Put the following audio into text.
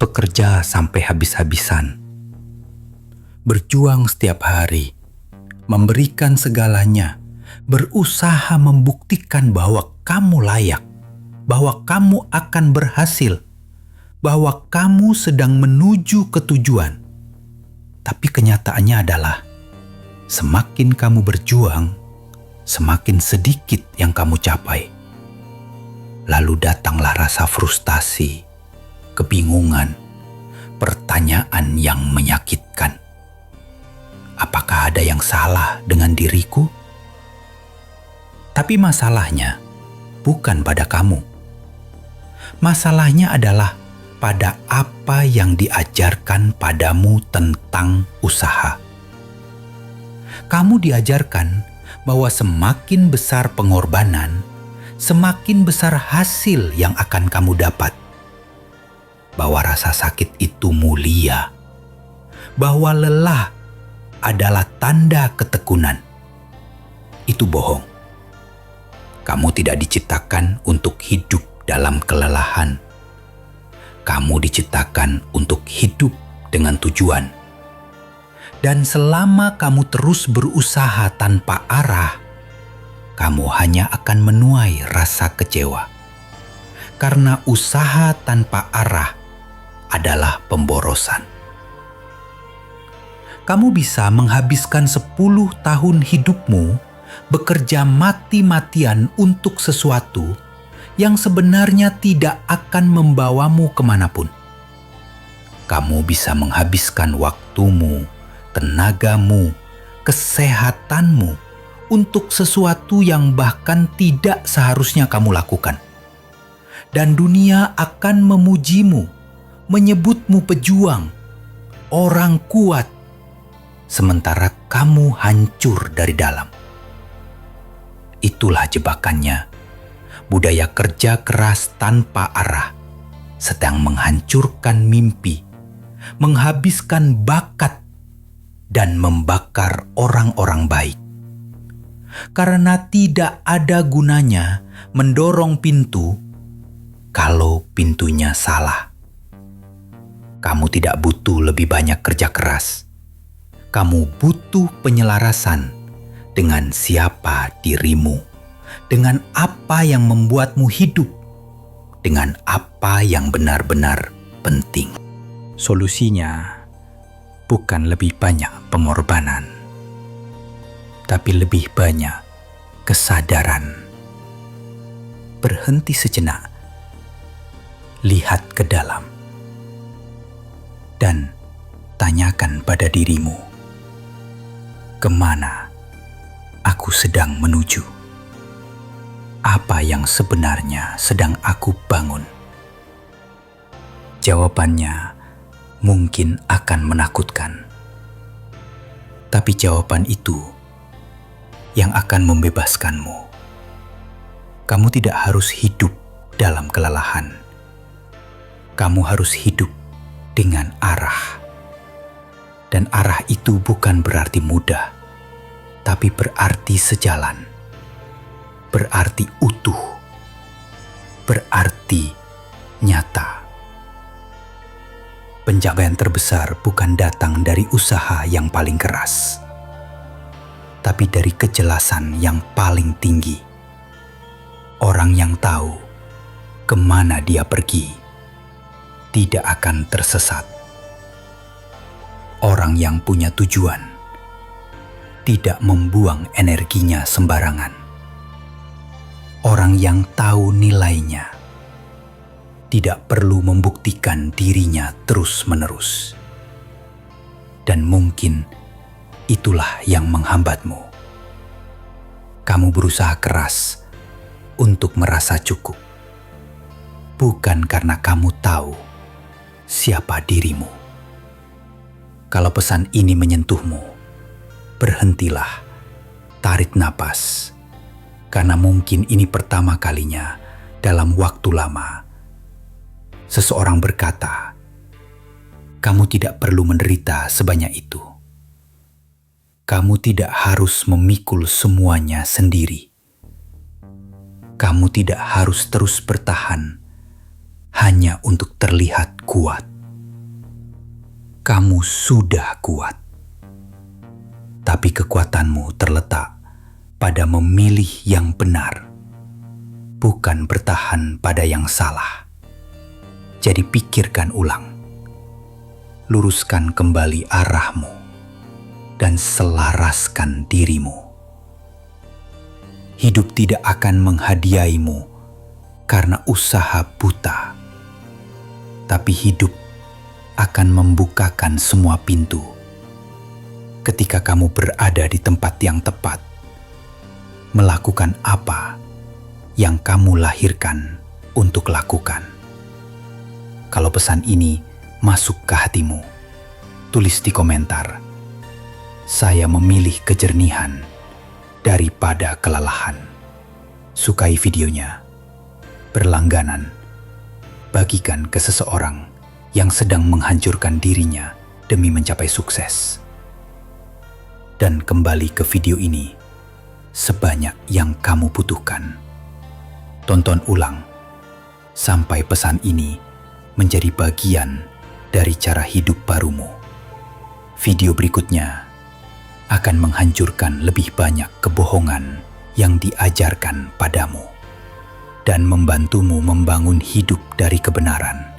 bekerja sampai habis-habisan, berjuang setiap hari, memberikan segalanya, berusaha membuktikan bahwa kamu layak, bahwa kamu akan berhasil, bahwa kamu sedang menuju ke tujuan. Tapi kenyataannya adalah, semakin kamu berjuang, semakin sedikit yang kamu capai. Lalu datanglah rasa frustasi, kebingungan, pertanyaan yang menyakitkan. Apakah ada yang salah dengan diriku? Tapi masalahnya bukan pada kamu. Masalahnya adalah pada apa yang diajarkan padamu tentang usaha. Kamu diajarkan bahwa semakin besar pengorbanan, semakin besar hasil yang akan kamu dapat. Bahwa rasa sakit itu mulia. Bahwa lelah adalah tanda ketekunan. Itu bohong. Kamu tidak diciptakan untuk hidup dalam kelelahan. Kamu diciptakan untuk hidup dengan tujuan. Dan selama kamu terus berusaha tanpa arah, kamu hanya akan menuai rasa kecewa. Karena usaha tanpa arah adalah pemborosan. Kamu bisa menghabiskan 10 tahun hidupmu bekerja mati-matian untuk sesuatu yang sebenarnya tidak akan membawamu kemanapun. Kamu bisa menghabiskan waktumu, tenagamu, kesehatanmu untuk sesuatu yang bahkan tidak seharusnya kamu lakukan. Dan dunia akan memujimu, menyebutmu pejuang, orang kuat, sementara kamu hancur dari dalam. Itulah jebakannya. Budaya kerja keras tanpa arah sedang menghancurkan mimpi, menghabiskan bakat, dan membakar orang-orang baik. Karena tidak ada gunanya mendorong pintu kalau pintunya salah. Kamu tidak butuh lebih banyak kerja keras. Kamu butuh penyelarasan dengan siapa dirimu, dengan apa yang membuatmu hidup, dengan apa yang benar-benar penting. Solusinya bukan lebih banyak pengorbanan, tapi lebih banyak kesadaran. Berhenti sejenak, lihat ke dalam, dan tanyakan pada dirimu, kemana aku sedang menuju? Apa yang sebenarnya sedang aku bangun? Jawabannya mungkin akan menakutkan. Tapi jawaban itu yang akan membebaskanmu. Kamu tidak harus hidup dalam kelelahan. Kamu harus hidup dengan arah. Dan arah itu bukan berarti mudah, tapi berarti sejalan. Berarti utuh. Berarti nyata. Pencapaian terbesar bukan datang dari usaha yang paling keras, tapi dari kejelasan yang paling tinggi. Orang yang tahu kemana dia pergi tidak akan tersesat. Orang yang punya tujuan tidak membuang energinya sembarangan. Orang yang tahu nilainya tidak perlu membuktikan dirinya terus-menerus. Dan mungkin itulah yang menghambatmu. Kamu berusaha keras untuk merasa cukup, bukan karena kamu tahu siapa dirimu. Kalau pesan ini menyentuhmu, berhentilah, tarik napas, karena mungkin ini pertama kalinya dalam waktu lama seseorang berkata, kamu tidak perlu menderita sebanyak itu. Kamu tidak harus memikul semuanya sendiri. Kamu tidak harus terus bertahan hanya untuk terlihat kuat. kamu sudah kuat. Tapi kekuatanmu terletak pada memilih yang benar, bukan bertahan pada yang salah. Jadi pikirkan ulang, luruskan kembali arahmu, dan selaraskan dirimu. Hidup tidak akan menghadiahimu karena usaha buta, tapi hidup akan membukakan semua pintu ketika kamu berada di tempat yang tepat, melakukan apa yang kamu lahirkan untuk lakukan. Kalau pesan ini masuk ke hatimu, tulis di komentar, "Saya memilih kejernihan daripada kelelahan." Sukai videonya, berlangganan, bagikan ke seseorang yang sedang menghancurkan dirinya demi mencapai sukses. Dan kembali ke video ini sebanyak yang kamu butuhkan. Tonton ulang sampai pesan ini menjadi bagian dari cara hidup barumu. Video berikutnya akan menghancurkan lebih banyak kebohongan yang diajarkan padamu dan membantumu membangun hidup dari kebenaran.